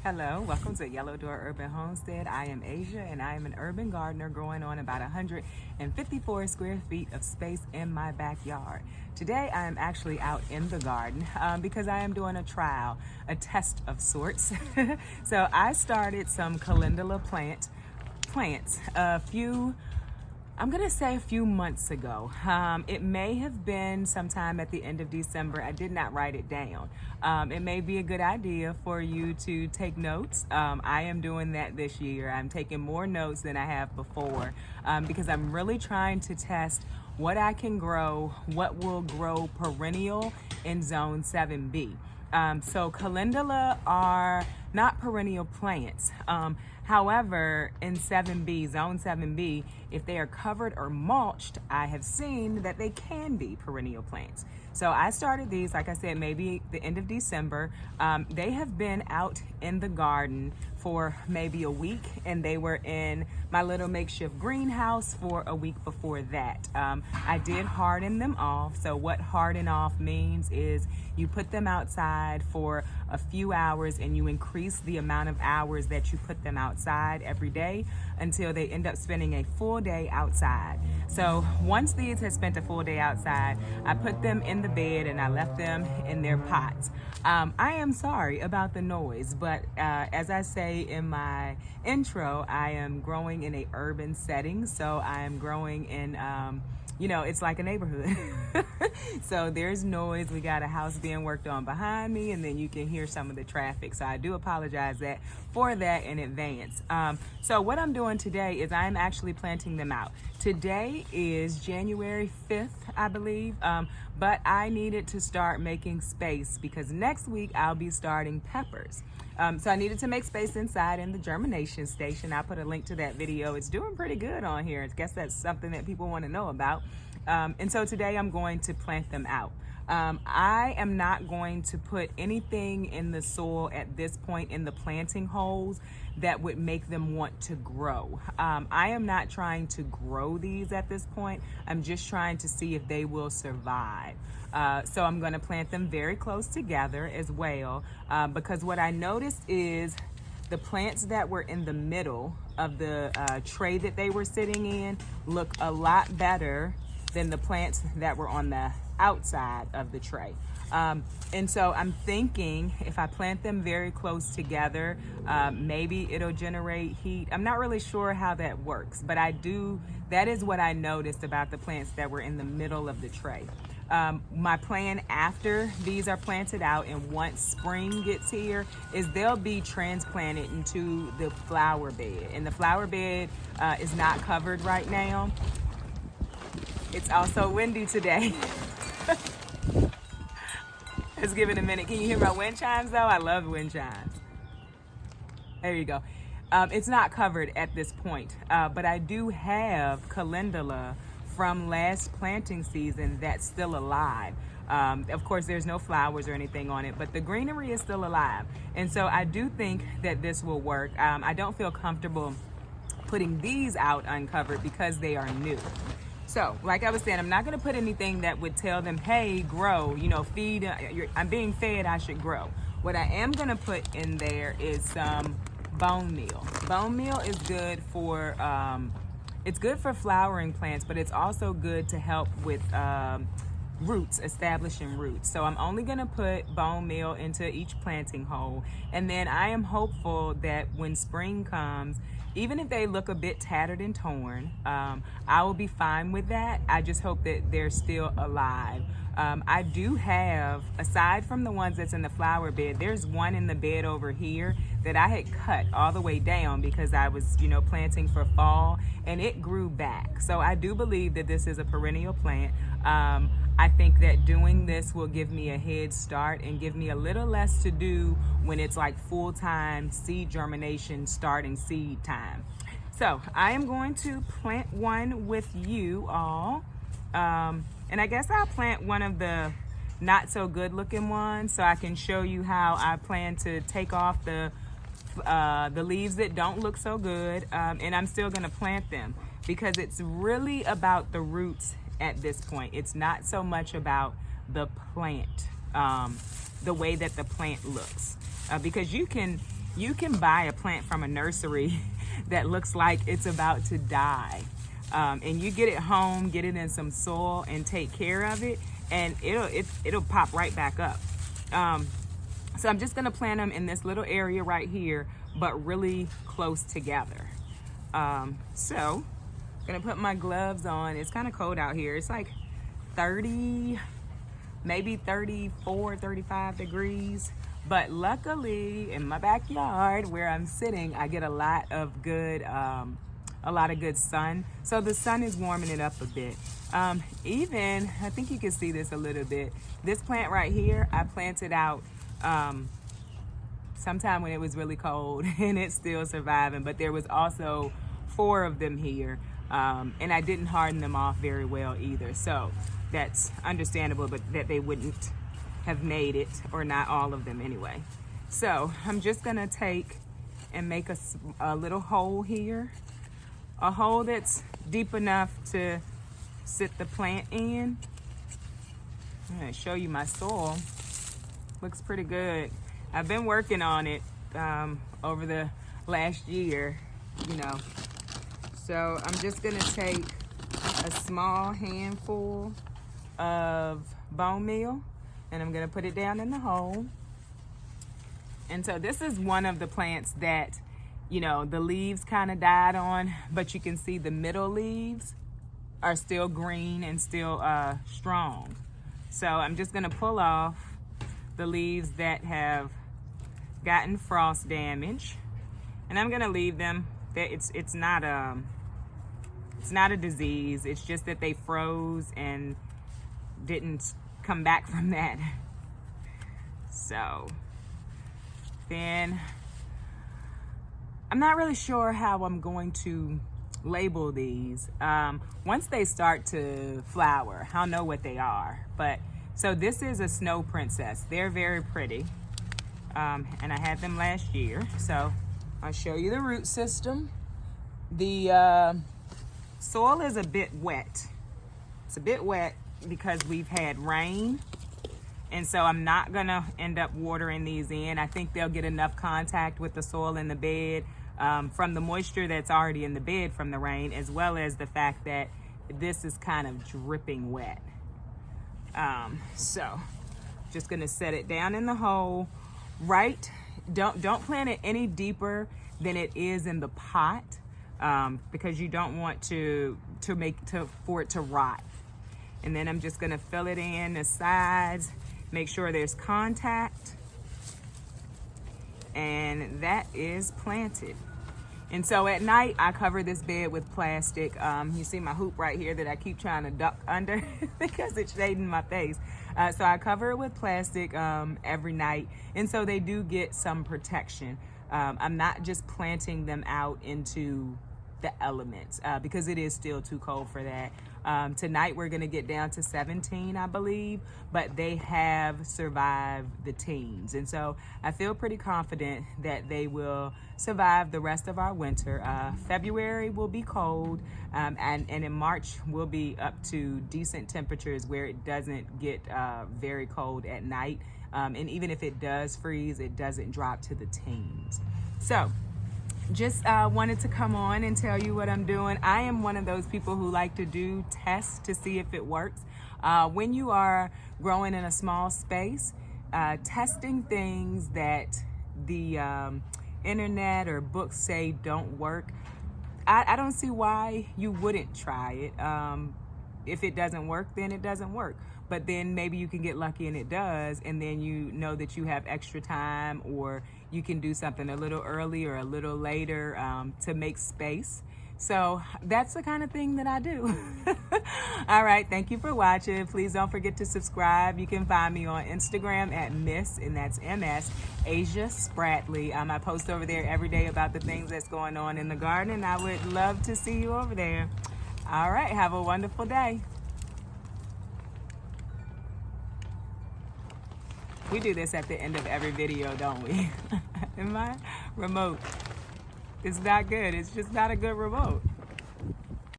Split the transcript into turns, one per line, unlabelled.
Hello, welcome to Yellow Door Urban Homestead. I am Asia and I am an urban gardener growing on about 154 square feet of space in my backyard. Today I am actually out in the garden because I am doing a trial, a test of sorts. So I started some calendula plants I'm gonna say a few months ago. It may have been sometime at the end of December. I did not write it down. It may be a good idea for you to take notes. I am doing that this year. I'm taking more notes than I have before because I'm really trying to test what I can grow, what will grow perennial in zone 7B. So calendula are not perennial plants. However, in 7B, zone 7B, if they are covered or mulched, I have seen that they can be perennial plants. So I started these, like I said, maybe the end of December. They have been out in the garden for maybe a week, and they were in my little makeshift greenhouse for a week before that. I did harden them off. So what harden off means is you put them outside for a few hours and you increase the amount of hours that you put them outside every day until they end up spending a full day outside. So once these had spent a full day outside, I put them in the bed and I left them in their pots. I am sorry about the noise, but as I say in my intro, I am growing in a urban setting. So I am growing in, it's like a neighborhood. So there's noise. We got a house being worked on behind me, and then you can hear some of the traffic. So I do apologize for that in advance. So what I'm doing today is I'm actually planting them out. Today is January 5th, I believe, but I needed to start making space because next week I'll be starting peppers. So I needed to make space inside in the germination station. I'll put a link to that video. It's doing pretty good on here. I guess that's something that people want to know about. And so today I'm going to plant them out. I am not going to put anything in the soil at this point in the planting holes that would make them want to grow. I am not trying to grow these at this point. I'm just trying to see if they will survive. So I'm going to plant them very close together as well because what I noticed is the plants that were in the middle of the tray that they were sitting in look a lot better than the plants that were on the outside of the tray. And so I'm thinking if I plant them very close together, maybe it'll generate heat. I'm not really sure how that works, but that is what I noticed about the plants that were in the middle of the tray. My plan after these are planted out and once spring gets here is they'll be transplanted into the flower bed. And the flower bed is not covered right now. It's also windy today. Let's give it a minute. Can you hear my wind chimes though? I love wind chimes. There you go. It's not covered at this point, but I do have calendula from last planting season that's still alive. Of course, there's no flowers or anything on it, but the greenery is still alive. And so I do think that this will work. I don't feel comfortable putting these out uncovered because they are new. So, like I was saying, I'm not going to put anything that would tell them, hey, grow, feed, I'm being fed, I should grow. What I am going to put in there is some bone meal. Bone meal is good for, it's good for flowering plants, but it's also good to help with establishing roots. So I'm only going to put bone meal into each planting hole. And then I am hopeful that when spring comes, even if they look a bit tattered and torn, I will be fine with that. I just hope that they're still alive. I do have, aside from the ones that's in the flower bed, there's one in the bed over here that I had cut all the way down because I was, planting for fall, and it grew back. So I do believe that this is a perennial plant. I think that doing this will give me a head start and give me a little less to do when it's like full-time seed germination, starting seed time. So I am going to plant one with you all. And I guess I'll plant one of the not so good looking ones so I can show you how I plan to take off the leaves that don't look so good. And I'm still gonna plant them because it's really about the roots at this point. It's not so much about the plant, the way that the plant looks. Because you can you can buy a plant from a nursery that looks like it's about to die. And you get it home, get it in some soil and take care of it, and it'll pop right back up. So I'm just gonna plant them in this little area right here, but really close together. So I'm gonna put my gloves on. It's kind of cold out here. It's like 30, maybe 34, 35 degrees. But luckily in my backyard where I'm sitting, I get a lot of good sun. So the sun is warming it up a bit. Even, I think you can see this a little bit. This plant right here, I planted out sometime when it was really cold and it's still surviving, but there was also 4 of them here. And I didn't harden them off very well either. So that's understandable, but that they wouldn't have made it, or not all of them anyway. So I'm just gonna take and make a little hole here, a hole that's deep enough to sit the plant in. I'm gonna show you my soil. Looks pretty good. I've been working on it over the last year, you know. So I'm just gonna take a small handful of bone meal and I'm gonna put it down in the hole. And so this is one of the plants that, you know, the leaves kind of died on, but you can see the middle leaves are still green and still strong. So I'm just gonna pull off the leaves that have gotten frost damage, and I'm gonna leave them. It's not a disease. It's just that they froze and didn't come back from that. So then I'm not really sure how I'm going to label these. Once they start to flower, I'll know what they are. But so this is a snow princess. They're very pretty. And I had them last year. So I'll show you the root system. The soil is a bit wet. It's a bit wet because we've had rain. And so I'm not gonna end up watering these in. I think they'll get enough contact with the soil in the bed from the moisture that's already in the bed from the rain, as well as the fact that this is kind of dripping wet. So just gonna set it down in the hole. Don't plant it any deeper than it is in the pot, because you don't want for it to rot. And then I'm just gonna fill it in the sides, make sure there's contact, and that is planted. And so at night, I cover this bed with plastic. You see my hoop right here that I keep trying to duck under because it's shading my face. So I cover it with plastic every night. And so they do get some protection. I'm not just planting them out into the elements because it is still too cold for that. Tonight we're gonna get down to 17, I believe, but they have survived the teens. And so I feel pretty confident that they will survive the rest of our winter. February will be cold, and in March we'll be up to decent temperatures where it doesn't get very cold at night. And even if it does freeze, it doesn't drop to the teens. So just wanted to come on and tell you what I'm doing. I am one of those people who like to do tests to see if it works. When you are growing in a small space, testing things that the internet or books say don't work, I don't see why you wouldn't try it. If it doesn't work, then it doesn't work. But then maybe you can get lucky and it does, and then you know that you have extra time, or you can do something a little early or a little later to make space. So that's the kind of thing that I do. All right, thank you for watching. Please don't forget to subscribe. You can find me on Instagram at Miss, and that's MS, Asia Spratley. I post over there every day about the things that's going on in the garden, and I would love to see you over there. All right, have a wonderful day. We do this at the end of every video, don't we? And my remote is not good. It's just not a good remote.